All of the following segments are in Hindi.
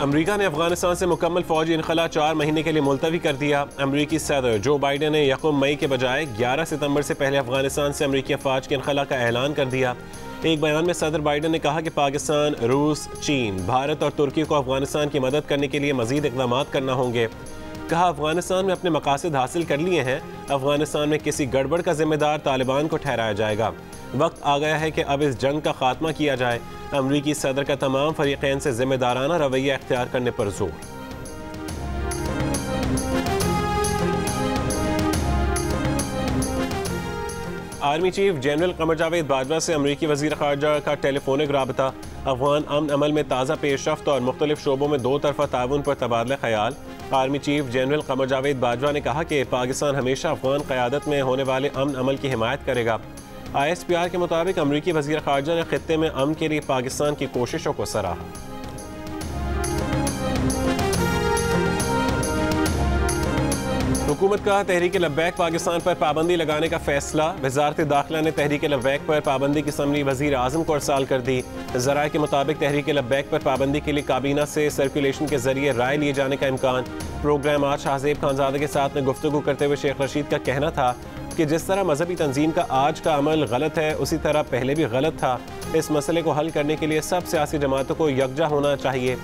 अमरीका ने अफगानिस्तान से मुकम्मल फौजी इनखला 4 महीने के लिए मुलतवी कर दिया। अमरीकी सदर जो बाइडन ने 1 मई के बजाय 11 सितंबर से पहले अफगानिस्तान से अमरीकी अफवाज के इनखला का ऐलान कर दिया। एक बयान में सदर बाइडन ने कहा कि पाकिस्तान, रूस, चीन, भारत और तुर्की को अफगानिस्तान की मदद करने के लिए मजीद इक़दाम करना होंगे। कहा, अफगानिस्तान में अपने मकासद हासिल कर लिए हैं। अफगानिस्तान में किसी गड़बड़ का जिम्मेदार तालिबान को ठहराया जाएगा। वक्त आ गया है कि अब इस जंग का खात्मा किया जाए। अमरीकी सदर का तमाम फरीक़ैन से जिम्मेदाराना रवैया इख्तियार करने पर जोर। Army chief general Qamar Javed Bajwa से अमरीकी वज़ीर ख़ारजा का टेलीफोनिक राबता। अफगान अमन अमल में ताज़ा पेशरफ्त और मुख्तलिफ शोबों में 2 तरफ़ा ताउन पर तबादला ख्याल। Army chief general Qamar Javed Bajwa ने कहा कि पाकिस्तान हमेशा अफगान क़यादत में होने वाले अमन अमल की हिमायत करेगा। ISPR के मुताबिक अमरीकी वज़ीर ख़ारजा ने ख़ित्ते में अमन के लिए पाकिस्तान की कोशिशों को सराहा। हुकूमत का तहरीक लब्बैक पाकिस्तान पर पाबंदी लगाने का फैसला। वज़ारत दाखिला ने तहरीक लब्बैक पर पाबंदी की समरी वज़ीर आज़म को अरसाल कर दी। ज़राए के मुताबिक तहरीक लब्बैक पर पाबंदी के लिए काबीना से सर्कुलेशन के जरिए राय लिए जाने का इम्कान। प्रोग्राम आज शाहज़ेब खानज़ादा के साथ में गुफ्तगू करते हुए शेख रशीद का कहना था कि जिस तरह मजहबी तंजीम का आज का अमल गलत है, उसी तरह पहले भी गलत था। इस मसले को हल करने के लिए सब सियासी जमातों को यकजा होना चाहिए।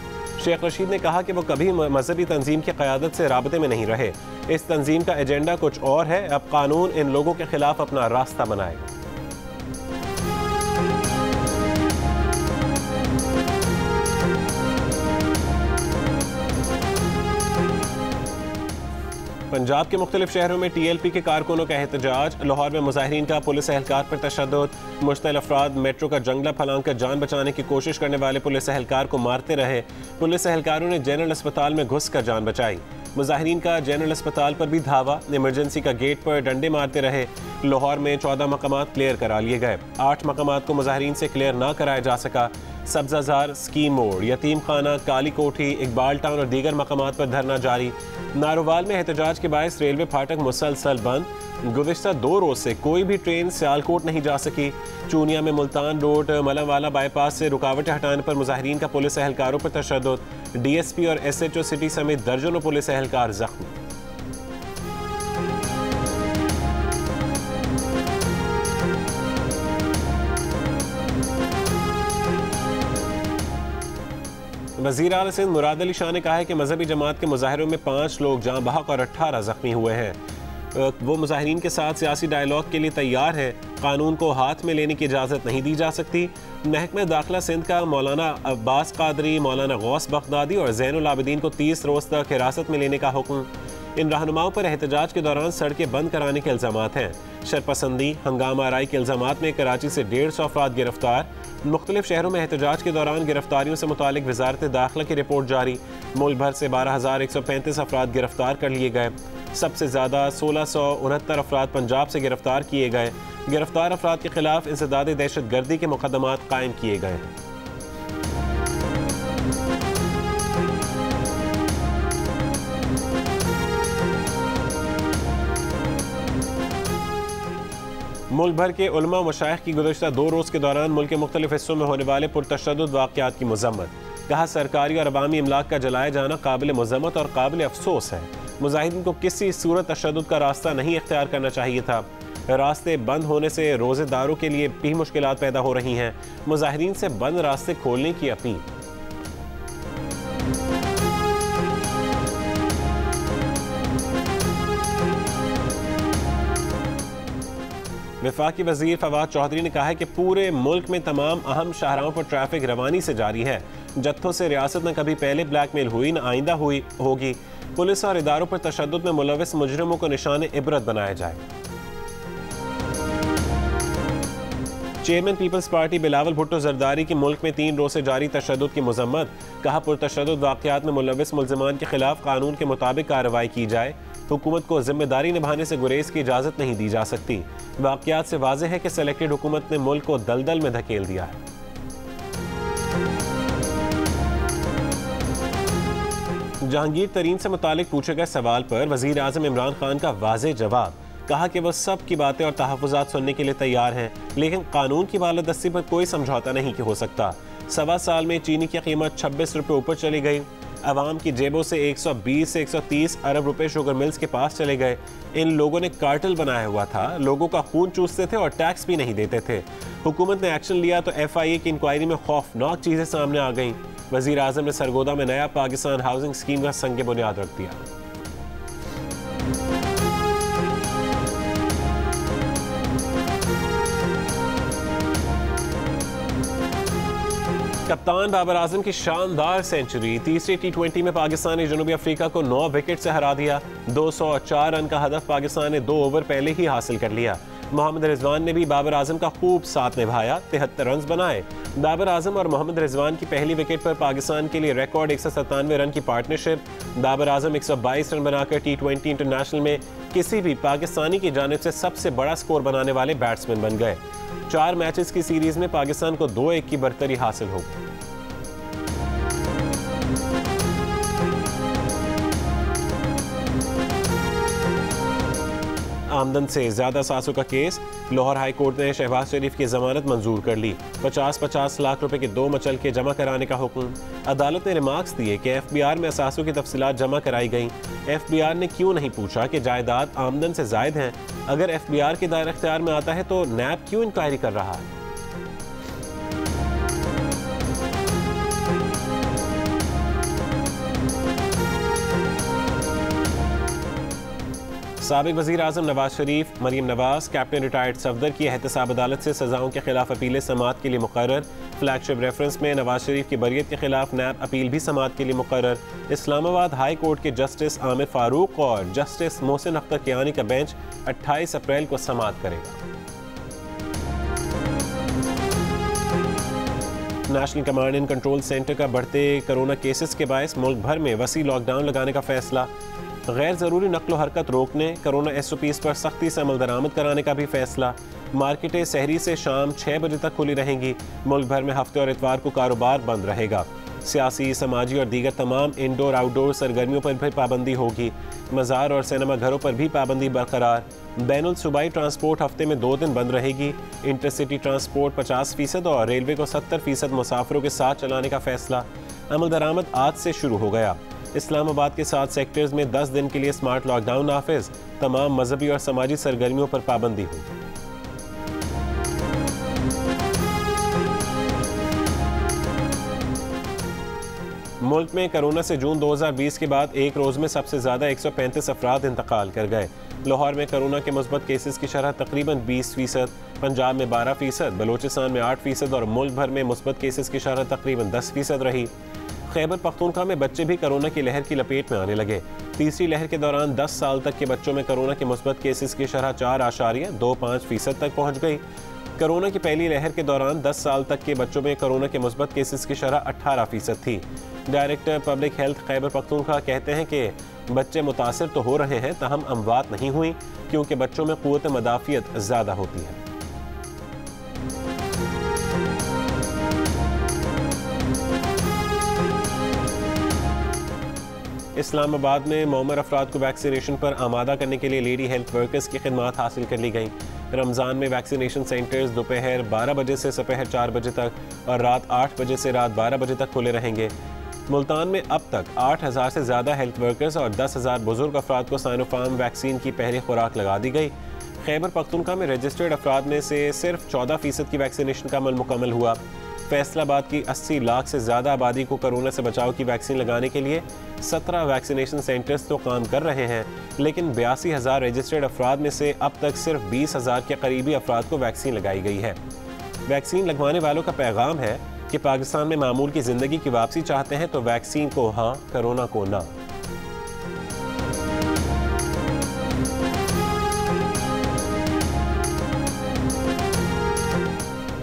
शेख रशीद ने कहा कि वो कभी मजहबी तंजीम की क़यादत से राबते में नहीं रहे। इस तंजीम का एजेंडा कुछ और है। अब कानून इन लोगों के खिलाफ अपना रास्ता बनाएगा। पंजाब के मुख्तलिफ शहरों में TLP के कारकुनों का एहतजाज। लाहौर में मुजाहिरीन का पुलिस एहलकार पर तशद्दुद। मुश्तल अफराद मेट्रो का जंगला फलांग कर जान बचाने की कोशिश करने वाले पुलिस एहलकार को मारते रहे। पुलिस एहलकारों ने जनरल अस्पताल में घुस कर जान बचाई। मुजाहिरीन का जनरल अस्पताल पर भी धावा। इमरजेंसी का गेट पर डंडे मारते रहे। लाहौर में 14 मकामात क्लियर करा लिए गए। 8 मकामात को मुजाहिरीन से क्लियर ना कराया जा सका। सब्जाजार, स्कीम मोड़, यतीम खाना, काली कोठी, इकबाल टाउन और दीगर मकामात पर धरना जारी। नारोवाल में एहतजाज के बायस रेलवे फाटक मुसलसल बंद। गुज़िश्ता 2 रोज से कोई भी ट्रेन सियालकोट नहीं जा सकी। चूनिया में मुल्तान रोड मलमवाला बाईपास से रुकावटें हटाने पर मुजाहिरीन का पुलिस एहलकारों पर तशद्दुद। DSP और SHO सिटी समेत दर्जनों पुलिस एहलकार जख्मी। वज़ीर आला सिंध मुराद अली शाह ने कहा है कि मजहबी जमात के मुजाहिरों में 5 लोग जाँ बहक और 18 जख्मी हुए हैं। वो मुजाहिरीन के साथ सियासी डायलॉग के लिए तैयार है। कानून को हाथ में लेने की इजाज़त नहीं दी जा सकती। महकमा दाखिला सिंध का मौलाना अब्बास कादरी, मौलाना गौस बगदादी और ज़ैनुल आबिदीन को 30 रोज़ तक हिरासत में लेने का हुक्म। इन रहनुमाओं पर एहतजाज के दौरान सड़कें बंद कराने के इल्ज़ामात हैं। शरपसंदी, हंगामा आराई के इल्ज़ामात में कराची से 150 अफराद गिरफ्तार। मुख्तलिफ शहरों में एहतजाज के दौरान गिरफ्तारियों से मुतालिक वज़ारत दाखिला की रिपोर्ट जारी। मुल्क भर से 12,135 अफराद गिरफ्तार कर लिए गए। सबसे ज़्यादा 1669 अफराद पंजाब से गिरफ्तार किए गए। गिरफ्तार अफराद के खिलाफ इंसदाद दहशत गर्दी के मुकदमात कायम किए गए हैं। मुल्क भर के उलमा व मशाइख की गुज़श्ता 2 रोज़ के दौरान मुल्क के मुख्तलिफ हिस्सों में होने वाले पुरतशद्दुद वाक़यात की मज़म्मत। कहा, सरकारी और अवामी इमलाक का जलाया जाना काबिल मज़म्मत और काबिल अफसोस है। मुजाहिदीन को किसी सूरत तशद्दुद का रास्ता नहीं इख्तियार करना चाहिए था। रास्ते बंद होने से रोज़ेदारों के लिए भी मुश्किलात पैदा हो रही हैं। मुजाहिदीन से बंद रास्ते खोलने की अपील। वफाकी वज़ीर फवाद चौधरी ने कहा है कि पूरे मुल्क में तमाम अहम शाहराहों पर ट्रैफिक रवानी से जारी है। जत्थों से रियासत न कभी पहले ब्लैकमेल हुई न आइंदा होगी। पुलिस और इदारों पर तशद्दुद में मुलविस मुजरिमों को निशाने इबरत बनाया जाए। चेयरमैन पीपल्स पार्टी बिलावल भुट्टो जरदारी की मुल्क में 3 रोज़ से जारी तशद्दुद की मज़म्मत। कहा, पुरतशद्दुद वाक़यात में मुलविस मुल्ज़िमान के खिलाफ कानून के मुताबिक कार्रवाई की जाए। हुकूमत को जिम्मेदारी निभाने से गुरेज की इजाज़त नहीं दी जा सकती। वाक़यात से वाज़ेह है कि सेलेक्टेड हुकूमत ने मुल्क को दलदल में धकेल दिया है। जहांगीर तरीन से मुतालिक पूछे गए सवाल पर वज़ीर आज़म इमरान खान का वाज़ेह जवाब। कहा कि वह सब की बातें और तहफ़्फ़ुज़ात सुनने के लिए तैयार हैं, लेकिन कानून की बालादस्ती पर कोई समझौता नहीं हो सकता। 1.25 साल में चीनी की कीमत 26 रुपये ऊपर चली गई। आवाम की जेबों से 120 से 130 अरब रुपए शुगर मिल्स के पास चले गए। इन लोगों ने कार्टेल बनाया हुआ था, लोगों का खून चूसते थे और टैक्स भी नहीं देते थे। हुकूमत ने एक्शन लिया तो FIA की इंक्वायरी में खौफनाक चीज़ें सामने आ गईं। वज़ीर आज़म ने सरगोदा में नया पाकिस्तान हाउसिंग स्कीम का संग बुनियाद रख दिया। कप्तान बाबर आजम की शानदार सेंचुरी। तीसरी T20 में पाकिस्तान ने जनूबी अफ्रीका को 9 विकेट से हरा दिया। 204 रन का हदफ पाकिस्तान ने 2 ओवर पहले ही हासिल कर लिया। मोहम्मद रिजवान ने भी बाबर आजम का खूब साथ निभाया, 73 रन बनाए। बाबर आजम और मोहम्मद रिजवान की पहली विकेट पर पाकिस्तान के लिए रिकॉर्ड 197 रन की पार्टनरशिप। बाबर आजम 122 रन बनाकर T20 इंटरनेशनल में किसी भी पाकिस्तानी की जानिब से सबसे बड़ा स्कोर बनाने वाले बैट्समैन बन गए। 4 मैचेस की सीरीज में पाकिस्तान को 2-1 की बरतरी हासिल हो गई। आमदन से ज्यादा सासों का केस। लाहौर हाई कोर्ट ने शहबाज शरीफ की जमानत मंजूर कर ली। 50-50 लाख रुपए के 2 मचल के जमा कराने का हुक्म। अदालत ने रिमार्क्स दिए कि FBR में असासों की तफसीलात जमा कराई गई। FBR ने क्यों नहीं पूछा कि जायदाद आमदन से जायद हैं। अगर FBR के दायरे इख्तियार में आता है तो नैब क्यों इंक्वायरी कर रहा है। साबिक वज़ीर आज़म नवाज शरीफ, मरीम नवाज, कैप्टन रिटायर्ड सफदर की एहतसाब अदालत से सजाओं के खिलाफ अपीलें समाअत के लिए मुकर्रर। फ्लैगशिप रेफरेंस में नवाज शरीफ की बरियत के खिलाफ नैब अपील भी समाअत के लिए मुकर्रर। इस्लामाबाद हाई कोर्ट के जस्टिस आमिर फारूक और जस्टिस मोहसिन अख्तर कियानी का बेंच 28 अप्रैल को समाअत करेगा। National command and control centre का बढ़ते कोरोना केसेस के बायस मुल्क भर में वसी लॉकडाउन लगाने का फैसला। गैर ज़रूरी नक्लो हरकत रोकने, कोरोना SOPs पर सख्ती से अमल दरामद कराने का भी फैसला। मार्केटें सहरी से शाम 6 बजे तक खुली रहेंगी। मुल्क भर में हफ्ते और इतवार को कारोबार बंद रहेगा। सियासी, समाजी और दीगर तमाम इंडोर आउटडोर सरगर्मियों पर भी पाबंदी होगी। मज़ार और सिनेमा घरों पर भी पाबंदी बरकरार। बैनुल सूबाई ट्रांसपोर्ट हफ्ते में 2 दिन बंद रहेगी। इंटरसिटी ट्रांसपोर्ट 50% और रेलवे को 70% मुसाफिरों के साथ चलाने का फैसला। अमल दरामद आज से शुरू हो गया। इस्लामाबाद के 7 सेक्टर्स में 10 दिन के लिए स्मार्ट लॉकडाउन नाफिज। तमाम मजहबी और समाजी सरगर्मियों पर पाबंदी होगी। मुल्क में कोरोना से जून 2020 के बाद एक रोज में सबसे ज्यादा 135 अफराद इंतकाल कर गए। लाहौर में कोरोना के मुस्बत केसेस की शरह तकरीबन 20%, पंजाब में 12%, बलोचिस्तान में 8% और मुल्क भर में मुस्बत केसेस की शरह तकरीबन 10% रही। खैबर पख्तूनख्वा में बच्चे भी कोरोना की लहर की लपेट में आने लगे। तीसरी लहर के दौरान 10 साल तक के बच्चों में कोरोना के मुस्बत केसेस की शरह 4.25% तक पहुंच गई। कोरोना की पहली लहर के दौरान 10 साल तक के बच्चों में कोरोना के मुस्बत केसेस की शरह 18% थी। Director public health Khyber Pakhtunkhwa कहते हैं कि बच्चे मुतासिर तो हो रहे हैं, ताहम अमवात नहीं हुई, क्योंकि बच्चों में क़ुव्वत मदाफ़ियत ज़्यादा होती है। इस्लामाबाद में मौमर अफराद को वैक्सीनेशन पर आमादा करने के लिए लेडी हेल्थ वर्कर्स की खिदमात हासिल कर ली गई। रमज़ान में वैक्सीनेशन सेंटर्स दोपहर 12 बजे से दोपहर 4 बजे तक और रात 8 बजे से रात 12 बजे तक खुले रहेंगे। मुल्तान में अब तक 8,000 से ज़्यादा हेल्थ वर्कर्स और 10,000 बुजुर्ग अफराद को साइनोफार्म वैक्सीन की पहली खुराक लगा दी गई। खैबर पख्तूनख्वा में रजिस्टर्ड अफराद में से सिर्फ 14% की वैक्सीनेशन का अमल मुकम्मल हुआ। फैसलाबाद की 80 लाख से ज़्यादा आबादी को कोरोना से बचाव की वैक्सीन लगाने के लिए 17 वैक्सीनेशन सेंटर्स तो काम कर रहे हैं, लेकिन 82,000 रजिस्टर्ड अफराद में से अब तक सिर्फ 20,000 के करीबी अफराद को वैक्सीन लगाई गई है। वैक्सीन लगवाने वालों का पैगाम है कि पाकिस्तान में मामूल की ज़िंदगी की वापसी चाहते हैं तो वैक्सीन को हाँ, कोरोना को ना।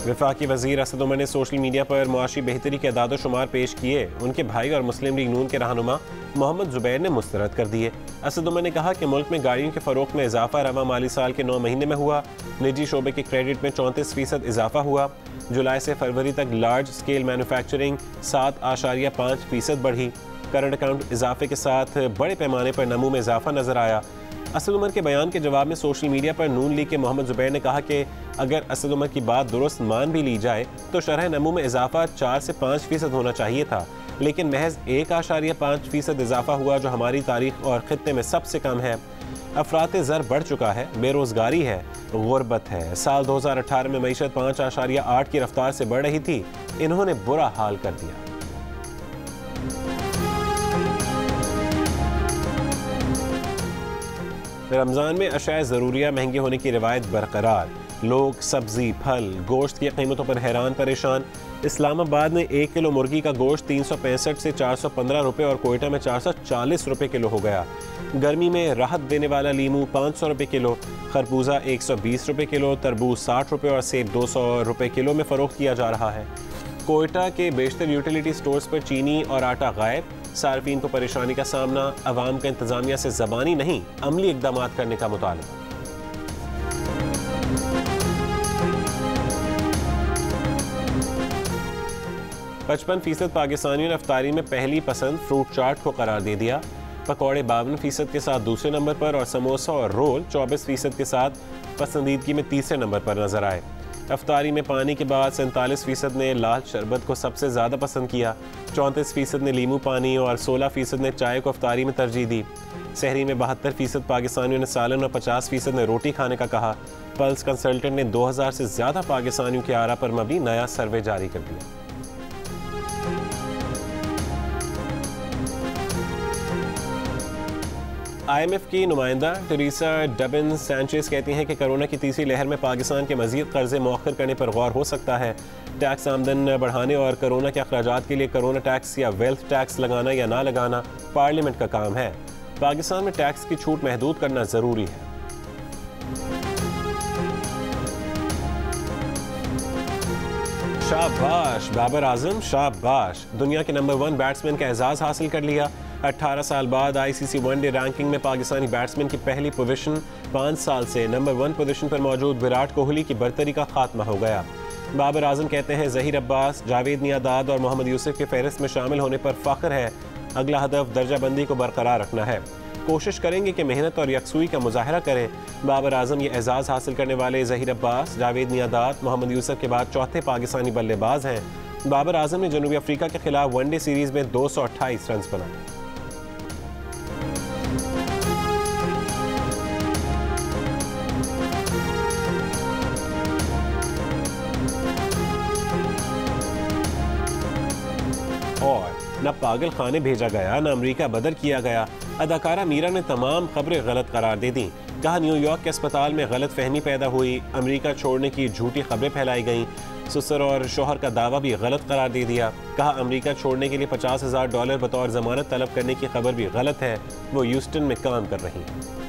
वफाकी वज़ीर असद उमर ने सोशल मीडिया पर मुआशी बेहतरी के अदाद शुमार पेश किए। उनके भाई और मुस्लिम लीग नून के रहनुमा मोहम्मद जुबैर ने मुस्तरद कर दिए। असद उमर ने कहा कि मुल्क में गाड़ियों के फ़रोख्त में इजाफा रवा माली साल के 9 महीने में हुआ। निजी शोबे के क्रेडिट में 34% इजाफा हुआ। जुलाई से फरवरी तक लार्ज स्केल मैन्युफैक्चरिंग 7.5% बढ़ी। करंट अकाउंट इजाफे के साथ बड़े पैमाने पर नमू में इजाफा नजर आया। असद उमर के बयान के जवाब में सोशल मीडिया पर नून लीग के मोहम्मद जुबैर ने कहा कि अगर असद उमर की बात दुरुस्त मान भी ली जाए तो शरह नमू में इजाफा 4 से 5% होना चाहिए था, लेकिन महज 1.5% इजाफा हुआ, जो हमारी तारीख और खित्ते में सबसे कम है। अफरात ज़र बढ़ चुका है, बेरोज़गारी है, गुर्बत है। साल 2018 में मईशत 5.8 की रफ्तार से बढ़ रही थी, इन्होंने बुरा हाल कर दिया। रमज़ान में अशाए ज़रूरिया महंगे होने की रिवायत बरकरार। लोग सब्जी, फल, गोश्त की कीमतों पर हैरान परेशान। इस्लामाबाद में 1 किलो मुर्गी का गोश्त 365 से 415 रुपये और कोयटा में 440 रुपये किलो हो गया। गर्मी में राहत देने वाला लीमू 500 रुपये किलो, खरबूजा 120 रुपये किलो, तरबूज 60 रुपये और सेब 200 रुपये किलो में फ़रोख्त किया जा रहा है। कोयटा के बेशतर यूटिलिटी स्टोर्स पर चीनी और आटा गायब। सार्फिन को परेशानी का सामना, अवाम का इंतजामिया से ज़बानी नहीं अमली इकदाम करने का मुतालबा। 55% पाकिस्तानियों ने अफ्तारी में पहली पसंद फ्रूट चाट को करार दे दिया। पकौड़े 52% के साथ दूसरे नंबर पर और समोसा और रोल 24% के साथ पसंदीदगी में तीसरे नंबर पर नजर आए। अफ्तारी में पानी के बाद 47% ने लाल शरबत को सबसे ज़्यादा पसंद किया, 34% ने लीमू पानी और 16% ने चाय को अफ्तारी में तरजीह दी। सहरी में 72% पाकिस्तानियों ने सालन और 50% ने रोटी खाने का कहा। पल्स कंसल्टेंट ने 2000 से ज़्यादा पाकिस्तानियों के आरा पर मबनी नया सर्वे जारी कर दिया। IMF की नुमाइंदा टेरेसा डबिन सैंचेज कहती हैं कि कोरोना की तीसरी लहर में पाकिस्तान के मज़ीद कर्जे मौखर करने पर गौर हो सकता है। टैक्स आमदन बढ़ाने और कोरोना के अखराजात के लिए कोरोना टैक्स या वेल्थ टैक्स लगाना या ना लगाना पार्लियामेंट का काम है। पाकिस्तान में टैक्स की छूट महदूद करना ज़रूरी है। शाबाश बाबर आजम, शाबाश। दुनिया के नंबर 1 बैट्समैन का एजाज़ हासिल कर लिया। 18 साल बाद ICC वनडे रैंकिंग में पाकिस्तानी बैट्समैन की पहली पोजीशन 5 साल से नंबर 1 पोजीशन पर मौजूद विराट कोहली की बरतरी का खात्मा हो गया। बाबर आजम कहते हैं ज़हीर अब्बास, जावेद मियांदाद और मोहम्मद यूसुफ के फहरिस्त में शामिल होने पर फ़ख्र है। अगला हदफ दर्जाबंदी को बरकरार रखना है। कोशिश करेंगे कि मेहनत और यकसुई का मुजाहरा करें। बाबर आजम ये एजाज़ हासिल करने वाले ज़हीर अब्बास, जावेद मियांदाद, मोहम्मद यूसुफ के बाद चौथे पाकिस्तानी बल्लेबाज हैं। बाबर आजम ने जनूबी अफ्रीका के खिलाफ वनडे सीरीज़ में 228 रन बनाए। और न पागल खाने भेजा गया, न अमेरिका बदर किया गया। अदाकारा मीरा ने तमाम खबरें गलत करार दे दी। कहा न्यूयॉर्क के अस्पताल में गलत फहमी पैदा हुई, अमेरिका छोड़ने की झूठी खबरें फैलाई गईं। ससुर और शोहर का दावा भी गलत करार दे दिया। कहा अमेरिका छोड़ने के लिए $50,000 बतौर जमानत तलब करने की खबर भी गलत है, वो ह्यूस्टन में काम कर रही हैं।